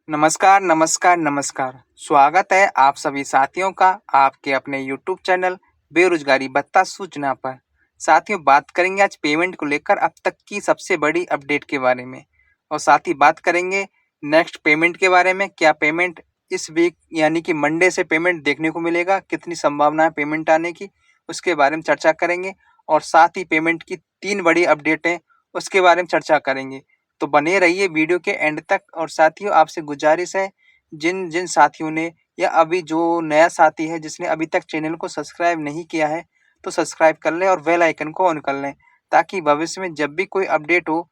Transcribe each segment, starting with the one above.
नमस्कार, नमस्कार, नमस्कार। स्वागत है आप सभी साथियों का आपके अपने यूट्यूब चैनल बेरोजगारी भत्ता सूचना पर। साथियों, बात करेंगे आज पेमेंट को लेकर अब तक की सबसे बड़ी अपडेट के बारे में और साथ ही बात करेंगे नेक्स्ट पेमेंट के बारे में। क्या पेमेंट इस वीक यानी कि मंडे से पेमेंट देखने को मिलेगा? कितनी संभावना है पेमेंट आने की? उसके बारे में चर्चा करेंगे और साथ ही पेमेंट की 3 बड़ी अपडेटें उसके बारे में चर्चा करेंगे। तो बने रहिए वीडियो के एंड तक। और साथियों, आपसे गुजारिश है, जिन जिन साथियों ने या अभी जो नया साथी है जिसने अभी तक चैनल को सब्सक्राइब नहीं किया है, तो सब्सक्राइब कर लें और बेल आइकन को ऑन कर लें, ताकि भविष्य में जब भी कोई अपडेट हो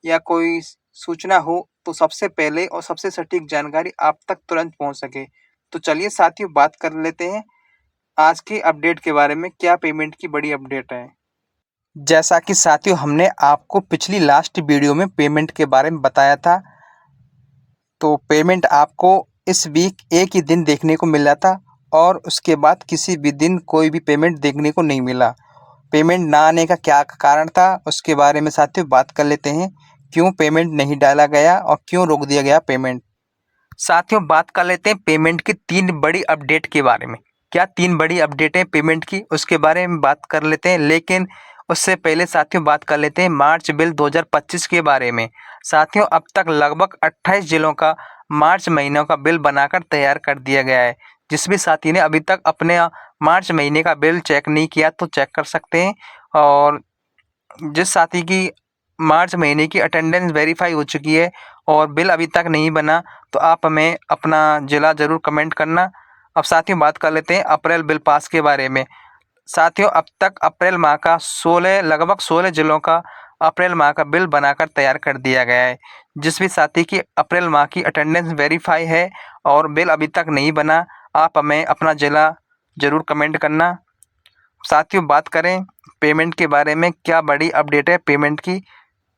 या कोई सूचना हो तो सबसे पहले और सबसे सटीक जानकारी आप तक तुरंत पहुंच सके। तो चलिए साथियों, बात कर लेते हैं आज की अपडेट के बारे में। क्या पेमेंट की बड़ी अपडेट है? जैसा कि साथियों, हमने आपको पिछली लास्ट वीडियो में पेमेंट के बारे में बताया था, तो पेमेंट आपको इस वीक एक ही दिन देखने को मिला था और उसके बाद किसी भी दिन कोई भी पेमेंट देखने को नहीं मिला। पेमेंट ना आने का क्या कारण था, उसके बारे में साथियों बात कर लेते हैं। क्यों पेमेंट नहीं डाला गया और क्यों रोक दिया गया पेमेंट? साथियों, बात कर लेते हैं पेमेंट की 3 बड़ी अपडेट के बारे में। क्या 3 बड़ी अपडेट है पेमेंट की, उसके बारे में बात कर लेते हैं। लेकिन उससे पहले साथियों बात कर लेते हैं मार्च बिल 2025 के बारे में। साथियों, अब तक लगभग 28 जिलों का मार्च महीनों का बिल बनाकर तैयार कर दिया गया है। जिस भी साथी ने अभी तक अपने मार्च महीने का बिल चेक नहीं किया तो चेक कर सकते हैं। और जिस साथी की मार्च महीने की अटेंडेंस वेरीफाई हो चुकी है और बिल अभी तक नहीं बना, तो आप हमें अपना ज़िला ज़रूर कमेंट करना। अब साथियों बात कर लेते हैं अप्रैल बिल पास के बारे में। साथियों, अब तक अप्रैल माह का लगभग 16 जिलों का अप्रैल माह का बिल बनाकर तैयार कर दिया गया है। जिस भी साथी की अप्रैल माह की अटेंडेंस वेरीफाई है और बिल अभी तक नहीं बना, आप हमें अपना ज़िला ज़रूर कमेंट करना। साथियों, बात करें पेमेंट के बारे में। क्या बड़ी अपडेट है पेमेंट की?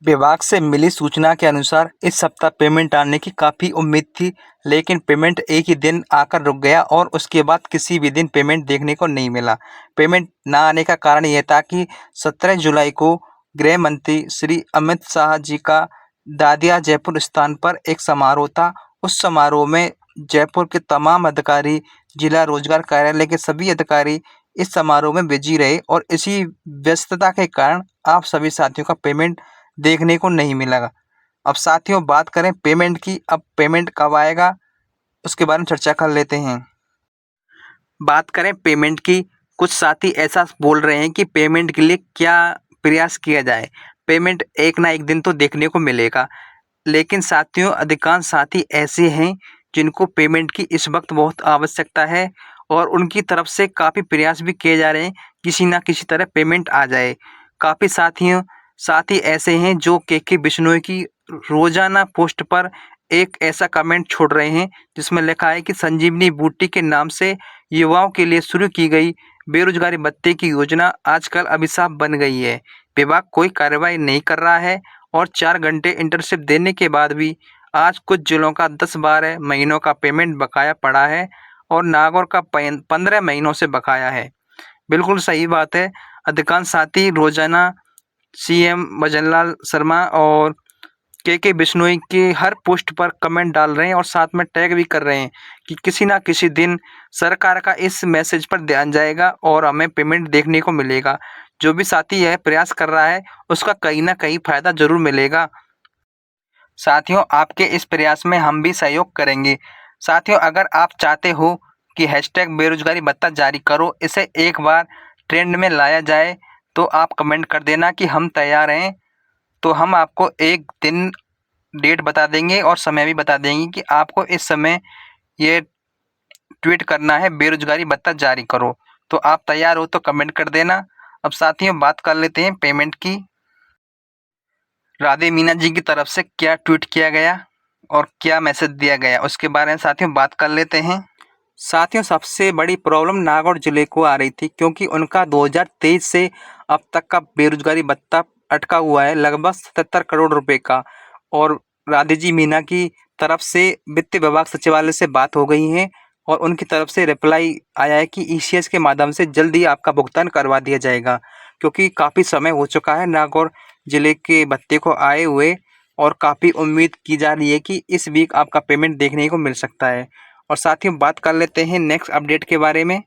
विभाग से मिली सूचना के अनुसार इस सप्ताह पेमेंट आने की काफ़ी उम्मीद थी, लेकिन पेमेंट एक ही दिन आकर रुक गया और उसके बाद किसी भी दिन पेमेंट देखने को नहीं मिला। पेमेंट ना आने का कारण यह था कि 17 जुलाई को गृह मंत्री श्री अमित शाह जी का दादिया जयपुर स्थान पर एक समारोह था। उस समारोह में जयपुर के तमाम अधिकारी, जिला रोजगार कार्यालय के सभी अधिकारी इस समारोह में बिजी रहे और इसी व्यस्तता के कारण आप सभी साथियों का पेमेंट देखने को नहीं मिला। अब साथियों बात करें पेमेंट की। अब पेमेंट कब आएगा उसके बारे में चर्चा कर लेते हैं। बात करें पेमेंट की, कुछ साथी ऐसा बोल रहे हैं कि पेमेंट के लिए क्या प्रयास किया जाए, पेमेंट एक ना एक दिन तो देखने को मिलेगा। लेकिन साथियों, अधिकांश साथी ऐसे हैं जिनको पेमेंट की इस वक्त बहुत आवश्यकता है और उनकी तरफ से काफ़ी प्रयास भी किए जा रहे हैं किसी ना किसी तरह पेमेंट आ जाए। काफ़ी साथी ऐसे हैं जो के बिश्नोई की रोजाना पोस्ट पर एक ऐसा कमेंट छोड़ रहे हैं जिसमें लिखा है कि संजीवनी बूटी के नाम से युवाओं के लिए शुरू की गई बेरोजगारी भत्ते की योजना आजकल अभिशाप बन गई है। विभाग कोई कार्रवाई नहीं कर रहा है और 4 घंटे इंटर्नशिप देने के बाद भी आज कुछ जिलों का 10-12 महीनों का पेमेंट बकाया पड़ा है और नागौर का 15 महीनों से बकाया है। बिल्कुल सही बात है। अधिकांश साथी रोजाना सीएम भजनलाल शर्मा और के बिश्नोई के हर पोस्ट पर कमेंट डाल रहे हैं और साथ में टैग भी कर रहे हैं कि किसी ना किसी दिन सरकार का इस मैसेज पर ध्यान जाएगा और हमें पेमेंट देखने को मिलेगा। जो भी साथी यह प्रयास कर रहा है उसका कहीं ना कहीं फायदा जरूर मिलेगा। साथियों, आपके इस प्रयास में हम भी सहयोग करेंगे। साथियों, अगर आप चाहते हो कि हैशटैग बेरोजगारी भत्ता जारी करो इसे एक बार ट्रेंड में लाया जाए, तो आप कमेंट कर देना कि हम तैयार हैं। तो हम आपको एक दिन डेट बता देंगे और समय भी बता देंगे कि आपको इस समय ये ट्वीट करना है बेरोजगारी भत्ता जारी करो। तो आप तैयार हो तो कमेंट कर देना। अब साथियों बात कर लेते हैं पेमेंट की। राधे मीना जी की तरफ से क्या ट्वीट किया गया और क्या मैसेज दिया गया उसके बारे में साथियों बात कर लेते हैं। साथियों, सबसे बड़ी प्रॉब्लम नागौर जिले को आ रही थी क्योंकि उनका 2023 से अब तक का बेरोजगारी भत्ता अटका हुआ है लगभग 77 करोड़ रुपए का। और राधे जी मीना की तरफ से वित्त विभाग सचिवालय से बात हो गई है और उनकी तरफ से रिप्लाई आया है कि ईसीएस के माध्यम से जल्दी आपका भुगतान करवा दिया जाएगा, क्योंकि काफ़ी समय हो चुका है नागौर जिले के भत्ते को आए हुए। और काफ़ी उम्मीद की जा रही है कि इस वीक आपका पेमेंट देखने को मिल सकता है। और साथियों बात कर लेते हैं नेक्स्ट अपडेट के बारे में।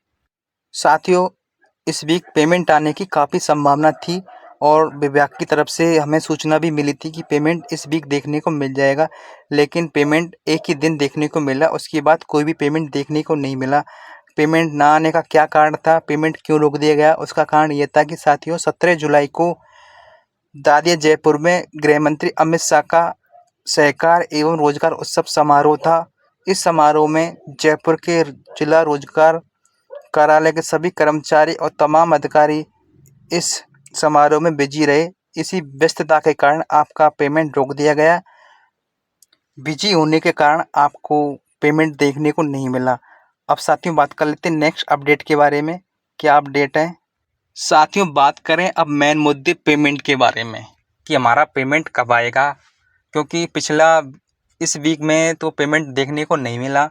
साथियों इस वीक पेमेंट आने की काफ़ी संभावना थी और विभाग की तरफ से हमें सूचना भी मिली थी कि पेमेंट इस वीक देखने को मिल जाएगा, लेकिन पेमेंट एक ही दिन देखने को मिला, उसके बाद कोई भी पेमेंट देखने को नहीं मिला। पेमेंट ना आने का क्या कारण था, पेमेंट क्यों रोक दिया गया, उसका कारण ये था कि साथियों 17 जुलाई को दादिया जयपुर में गृह मंत्री अमित शाह का सहकार एवं रोजगार उत्सव समारोह था। इस समारोह में जयपुर के जिला रोजगार कार्यालय के सभी कर्मचारी और तमाम अधिकारी इस समारोह में बिजी रहे। इसी व्यस्तता के कारण आपका पेमेंट रोक दिया गया। बिजी होने के कारण आपको पेमेंट देखने को नहीं मिला। अब साथियों बात कर लेते हैं नेक्स्ट अपडेट के बारे में। क्या अपडेट है साथियों? बात करें अब मेन मुद्दे पेमेंट के बारे में कि हमारा पेमेंट कब आएगा, क्योंकि पिछला इस वीक में तो पेमेंट देखने को नहीं मिला।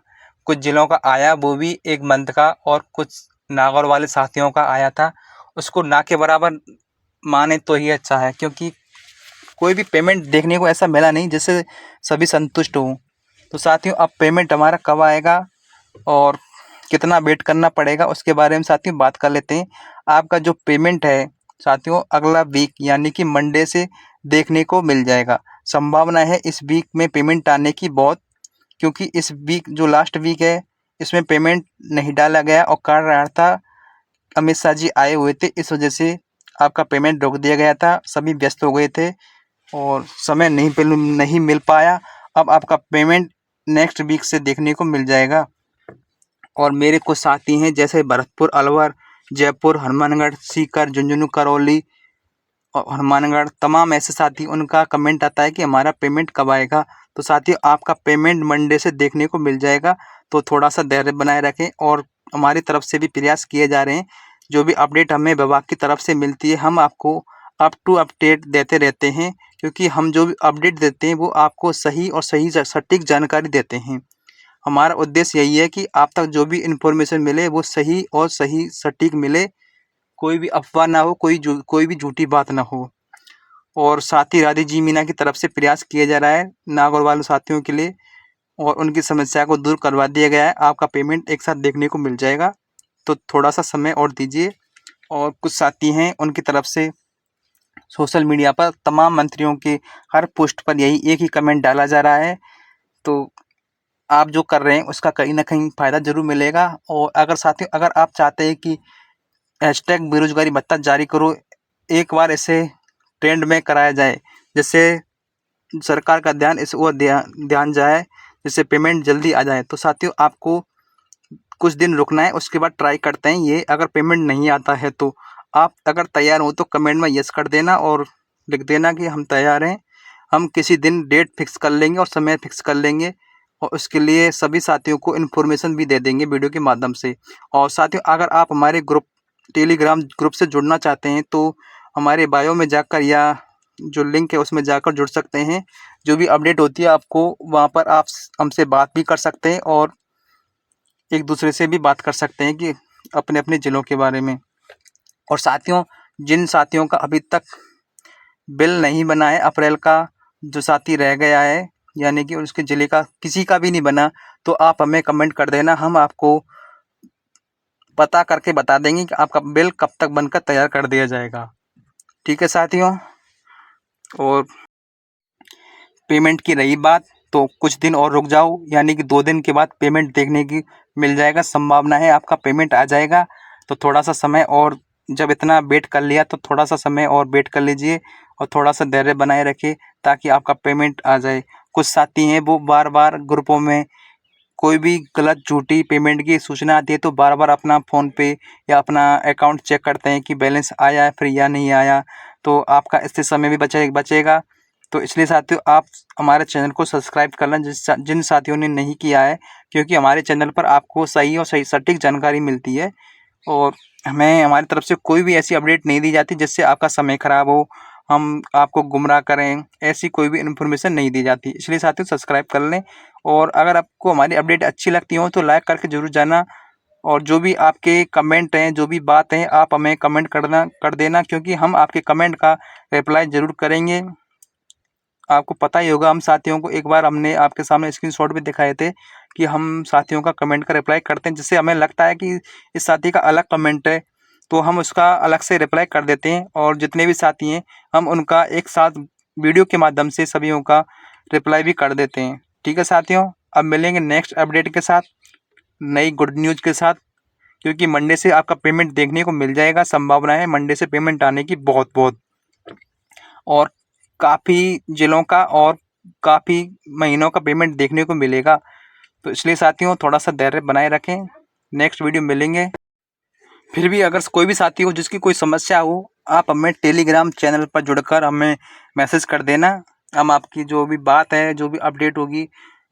कुछ ज़िलों का आया, वो भी 1 मंथ का, और कुछ नागौर वाले साथियों का आया था। उसको ना के बराबर माने तो ही अच्छा है, क्योंकि कोई भी पेमेंट देखने को ऐसा मिला नहीं जिससे सभी संतुष्ट हों। तो साथियों अब पेमेंट हमारा कब आएगा और कितना वेट करना पड़ेगा, उसके बारे में साथियों बात कर लेते हैं। आपका जो पेमेंट है साथियों अगला वीक यानी कि मंडे से देखने को मिल जाएगा। संभावना है इस वीक में पेमेंट आने की बहुत, क्योंकि इस वीक जो लास्ट वीक है इसमें पेमेंट नहीं डाला गया और कारण रहा था अमित शाह जी आए हुए थे, इस वजह से आपका पेमेंट रोक दिया गया था। सभी व्यस्त हो गए थे और समय नहीं मिल पाया। अब आपका पेमेंट नेक्स्ट वीक से देखने को मिल जाएगा। और मेरे कुछ साथी हैं जैसे भरतपुर, अलवर, जयपुर, हनुमानगढ़, सीकर, झुंझुनू, करौली और हनुमानगढ़, तमाम ऐसे साथी, उनका कमेंट आता है कि हमारा पेमेंट कब आएगा। तो साथियों आपका पेमेंट मंडे से देखने को मिल जाएगा, तो थोड़ा सा धैर्य बनाए रखें। और हमारी तरफ से भी प्रयास किए जा रहे हैं, जो भी अपडेट हमें विभाग की तरफ से मिलती है हम आपको अप टू अपडेट देते रहते हैं, क्योंकि हम जो भी अपडेट देते हैं वो आपको सही और सटीक जानकारी देते हैं। हमारा उद्देश्य यही है कि आप तक जो भी इन्फॉर्मेशन मिले वो सही और सही सटीक मिले, कोई भी अफवाह ना हो, कोई भी झूठी बात ना हो। और साथ ही राधे जी मीना की तरफ से प्रयास किया जा रहा है नागौर वाले साथियों के लिए, और उनकी समस्या को दूर करवा दिया गया है। आपका पेमेंट एक साथ देखने को मिल जाएगा, तो थोड़ा सा समय और दीजिए। और कुछ साथी हैं उनकी तरफ से सोशल मीडिया पर तमाम मंत्रियों के हर पोस्ट पर यही एक ही कमेंट डाला जा रहा है, तो आप जो कर रहे हैं उसका कहीं ना कहीं फ़ायदा ज़रूर मिलेगा। और अगर साथियों अगर आप चाहते हैं कि हैशटैग बेरोजगारी भत्ता जारी करो एक बार इसे ट्रेंड में कराया जाए, जिससे सरकार का ध्यान इस ओर ध्यान जाए, जिससे पेमेंट जल्दी आ जाए, तो साथियों आपको कुछ दिन रुकना है, उसके बाद ट्राई करते हैं। ये अगर पेमेंट नहीं आता है तो आप अगर तैयार हो तो कमेंट में यस कर देना और लिख देना कि हम तैयार हैं। हम किसी दिन डेट फिक्स कर लेंगे और समय फिक्स कर लेंगे, और उसके लिए सभी साथियों को इन्फॉर्मेशन भी दे देंगे वीडियो के माध्यम से। और साथियों अगर आप हमारे टेलीग्राम ग्रुप से जुड़ना चाहते हैं तो हमारे बायो में जाकर या जो लिंक है उसमें जाकर जुड़ सकते हैं। जो भी अपडेट होती है आपको वहाँ पर आप हमसे बात भी कर सकते हैं और एक दूसरे से भी बात कर सकते हैं कि अपने अपने ज़िलों के बारे में। और साथियों जिन साथियों का अभी तक बिल नहीं बना है अप्रैल का, जो साथी रह गया है यानी कि उसके ज़िले का किसी का भी नहीं बना, तो आप हमें कमेंट कर देना, हम आपको पता करके बता देंगे कि आपका बिल कब तक बनकर तैयार कर दिया जाएगा। ठीक है साथियों। और पेमेंट की रही बात, तो कुछ दिन और रुक जाओ, यानी कि 2 दिन के बाद पेमेंट देखने की मिल जाएगा। संभावना है आपका पेमेंट आ जाएगा, तो थोड़ा सा समय और, जब इतना वेट कर लिया तो थोड़ा सा समय और वेट कर लीजिए और थोड़ा सा धैर्य बनाए रखिए ताकि आपका पेमेंट आ जाए। कुछ साथी हैं वो बार बार ग्रुपों में कोई भी गलत झूठी पेमेंट की सूचना आती है तो बार बार अपना फ़ोन पे या अपना अकाउंट चेक करते हैं कि बैलेंस आया है फिर या नहीं आया, तो आपका इससे समय भी बचेगा। तो इसलिए साथियों आप हमारे चैनल को सब्सक्राइब कर लें जिन साथियों ने नहीं किया है, क्योंकि हमारे चैनल पर आपको सही और सही सटीक जानकारी मिलती है और हमें हमारी तरफ से कोई भी ऐसी अपडेट नहीं दी जाती जिससे आपका समय ख़राब हो, हम आपको गुमराह करें, ऐसी कोई भी इन्फॉर्मेशन नहीं दी जाती। इसलिए साथियों सब्सक्राइब कर लें, और अगर आपको हमारी अपडेट अच्छी लगती हो तो लाइक करके ज़रूर जाना। और जो भी आपके कमेंट हैं, जो भी बात हैं, आप हमें कमेंट कर देना, क्योंकि हम आपके कमेंट का रिप्लाई ज़रूर करेंगे। आपको पता ही होगा, हम साथियों को एक बार हमने आपके सामने स्क्रीनशॉट भी दिखाए थे कि हम साथियों का कमेंट का रिप्लाई करते हैं, जिससे हमें लगता है कि इस साथी का अलग कमेंट है, तो हम उसका अलग से रिप्लाई कर देते हैं और जितने भी साथी हैं हम उनका एक साथ वीडियो के माध्यम से सभी का रिप्लाई भी कर देते हैं। ठीक है साथियों, अब मिलेंगे नेक्स्ट अपडेट के साथ, नई गुड न्यूज़ के साथ, क्योंकि मंडे से आपका पेमेंट देखने को मिल जाएगा। संभावना है मंडे से पेमेंट आने की बहुत बहुत, और काफ़ी जिलों का और काफ़ी महीनों का पेमेंट देखने को मिलेगा। तो इसलिए साथियों थोड़ा सा धैर्य बनाए रखें, नेक्स्ट वीडियो मिलेंगे। फिर भी अगर कोई भी साथी हो जिसकी कोई समस्या हो, आप हमें टेलीग्राम चैनल पर जुड़कर हमें मैसेज कर देना। हम आपकी जो भी बात है, जो भी अपडेट होगी,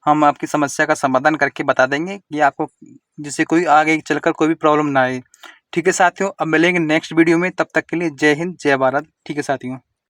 हम आपकी समस्या का समाधान करके बता देंगे कि आपको, जिससे कोई आगे चलकर कोई भी प्रॉब्लम ना आए। ठीक है साथियों, अब मिलेंगे नेक्स्ट वीडियो में, तब तक के लिए जय हिंद जय भारत। ठीक है साथियों।